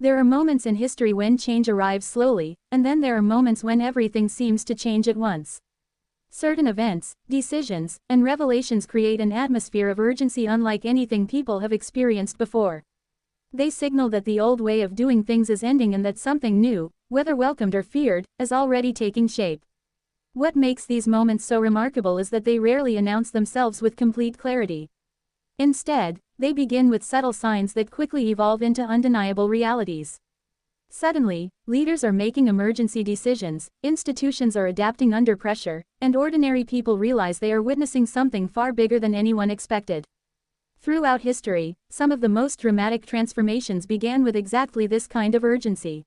There are moments in history when change arrives slowly, and then there are moments when everything seems to change at once. Certain events, decisions, and revelations create an atmosphere of urgency unlike anything people have experienced before. They signal that the old way of doing things is ending and that something new, whether welcomed or feared, is already taking shape. What makes these moments so remarkable is that they rarely announce themselves with complete clarity. Instead, they begin with subtle signs that quickly evolve into undeniable realities. Suddenly, leaders are making emergency decisions, institutions are adapting under pressure, and ordinary people realize they are witnessing something far bigger than anyone expected. Throughout history, some of the most dramatic transformations began with exactly this kind of urgency.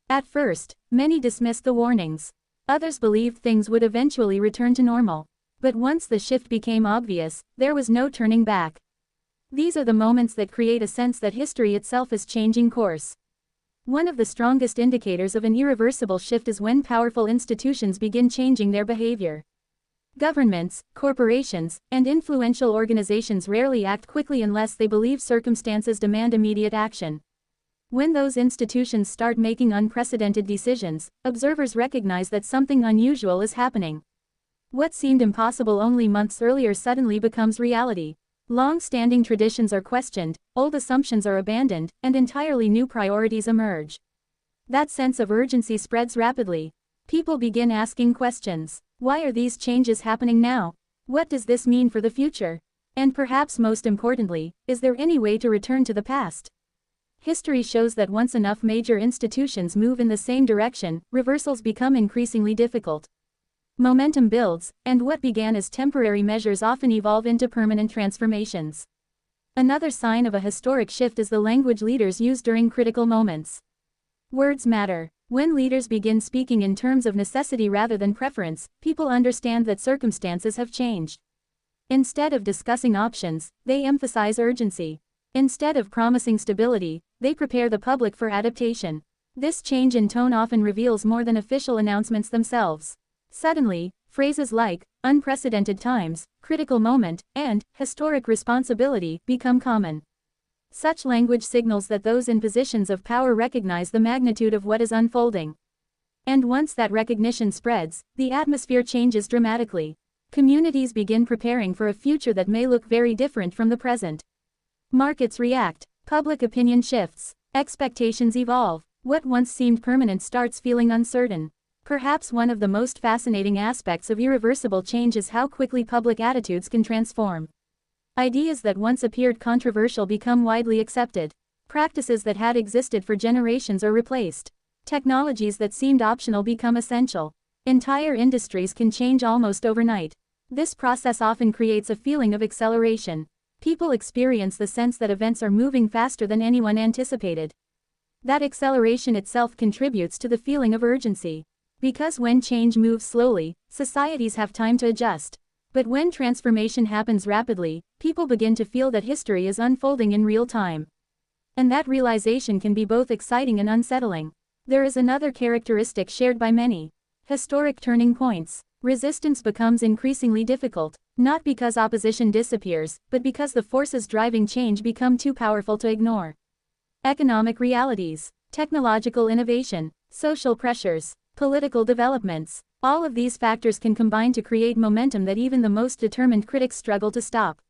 At first, many dismissed the warnings. Others believed things would eventually return to normal. But once the shift became obvious, there was no turning back. These are the moments that create a sense that history itself is changing course. One of the strongest indicators of an irreversible shift is when powerful institutions begin changing their behavior. Governments, corporations, and influential organizations rarely act quickly unless they believe circumstances demand immediate action. When those institutions start making unprecedented decisions, observers recognize that something unusual is happening. What seemed impossible only months earlier suddenly becomes reality. Long-standing traditions are questioned, old assumptions are abandoned, and entirely new priorities emerge. That sense of urgency spreads rapidly. People begin asking questions. Why are these changes happening now? What does this mean for the future? And perhaps most importantly, is there any way to return to the past? History shows that once enough major institutions move in the same direction, reversals become increasingly difficult. Momentum builds, and what began as temporary measures often evolve into permanent transformations. Another sign of a historic shift is the language leaders use during critical moments. Words matter. When leaders begin speaking in terms of necessity rather than preference, people understand that circumstances have changed. Instead of discussing options, they emphasize urgency. Instead of promising stability, they prepare the public for adaptation. This change in tone often reveals more than official announcements themselves. Suddenly, phrases like unprecedented times, critical moment, and historic responsibility become common. Such language signals that those in positions of power recognize the magnitude of what is unfolding. And once that recognition spreads, the atmosphere changes dramatically. Communities begin preparing for a future that may look very different from the present. Markets react, public opinion shifts, expectations evolve. What once seemed permanent starts feeling uncertain. Perhaps one of the most fascinating aspects of irreversible change is how quickly public attitudes can transform. Ideas that once appeared controversial become widely accepted. Practices that had existed for generations are replaced. Technologies that seemed optional become essential. Entire industries can change almost overnight. This process often creates a feeling of acceleration. People experience the sense that events are moving faster than anyone anticipated. That acceleration itself contributes to the feeling of urgency. Because when change moves slowly, societies have time to adjust. But when transformation happens rapidly, people begin to feel that history is unfolding in real time. And that realization can be both exciting and unsettling. There is another characteristic shared by many. Historic turning points. Resistance becomes increasingly difficult, not because opposition disappears, but because the forces driving change become too powerful to ignore. Economic realities, technological innovation, social pressures, political developments, all of these factors can combine to create momentum that even the most determined critics struggle to stop.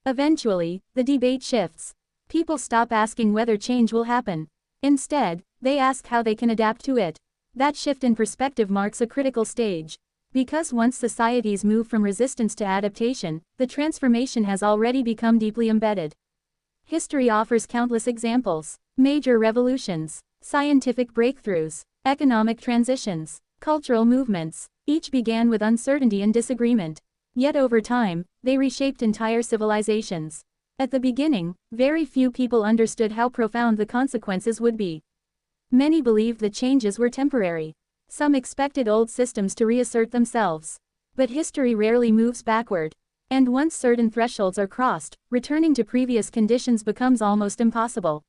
Eventually, the debate shifts. People stop asking whether change will happen. Instead, they ask how they can adapt to it. That shift in perspective marks a critical stage. Because once societies move from resistance to adaptation, the transformation has already become deeply embedded. History offers countless examples. Major revolutions, scientific breakthroughs, economic transitions, cultural movements, each began with uncertainty and disagreement. Yet over time, they reshaped entire civilizations. At the beginning, very few people understood how profound the consequences would be. Many believed the changes were temporary. Some expected old systems to reassert themselves. But history rarely moves backward. And once certain thresholds are crossed, returning to previous conditions becomes almost impossible.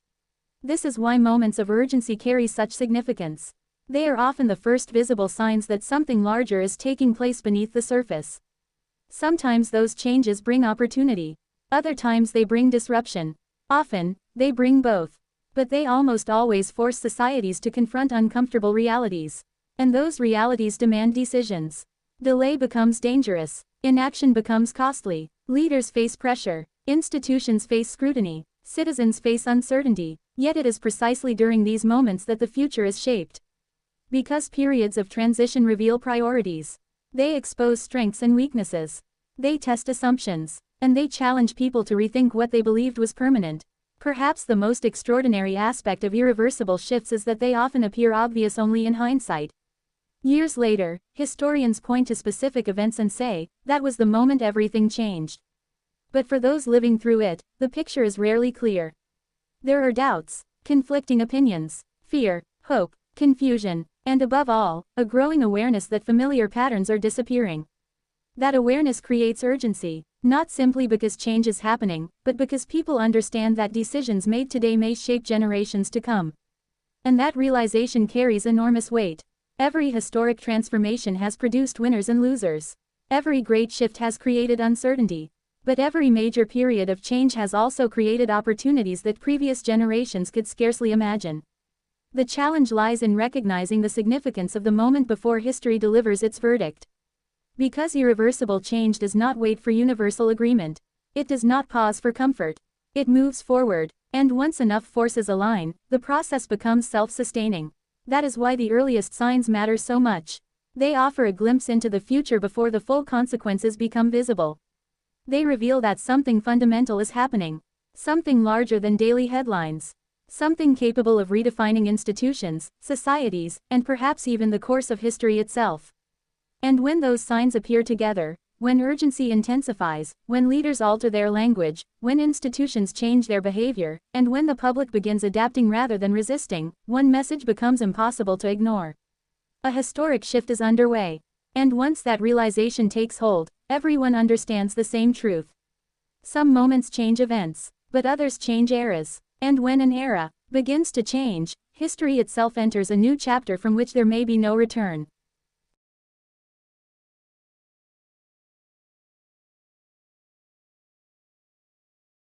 This is why moments of urgency carry such significance. They are often the first visible signs that something larger is taking place beneath the surface. Sometimes those changes bring opportunity. Other times they bring disruption. Often, they bring both. But they almost always force societies to confront uncomfortable realities. And those realities demand decisions. Delay becomes dangerous. Inaction becomes costly. Leaders face pressure. Institutions face scrutiny. Citizens face uncertainty. Yet it is precisely during these moments that the future is shaped. Because periods of transition reveal priorities. They expose strengths and weaknesses. They test assumptions. And they challenge people to rethink what they believed was permanent. Perhaps the most extraordinary aspect of irreversible shifts is that they often appear obvious only in hindsight. Years later, historians point to specific events and say, that was the moment everything changed. But for those living through it, the picture is rarely clear. There are doubts, conflicting opinions, fear, hope, confusion, and above all, a growing awareness that familiar patterns are disappearing. That awareness creates urgency, not simply because change is happening, but because people understand that decisions made today may shape generations to come. And that realization carries enormous weight. Every historic transformation has produced winners and losers. Every great shift has created uncertainty. But every major period of change has also created opportunities that previous generations could scarcely imagine. The challenge lies in recognizing the significance of the moment before history delivers its verdict. Because irreversible change does not wait for universal agreement. It does not pause for comfort. It moves forward, and once enough forces align, the process becomes self-sustaining. That is why the earliest signs matter so much. They offer a glimpse into the future before the full consequences become visible. They reveal that something fundamental is happening. Something larger than daily headlines. Something capable of redefining institutions, societies, and perhaps even the course of history itself. And when those signs appear together, when urgency intensifies, when leaders alter their language, when institutions change their behavior, and when the public begins adapting rather than resisting, one message becomes impossible to ignore. A historic shift is underway. And once that realization takes hold, everyone understands the same truth. Some moments change events, but others change eras. And when an era begins to change, history itself enters a new chapter from which there may be no return.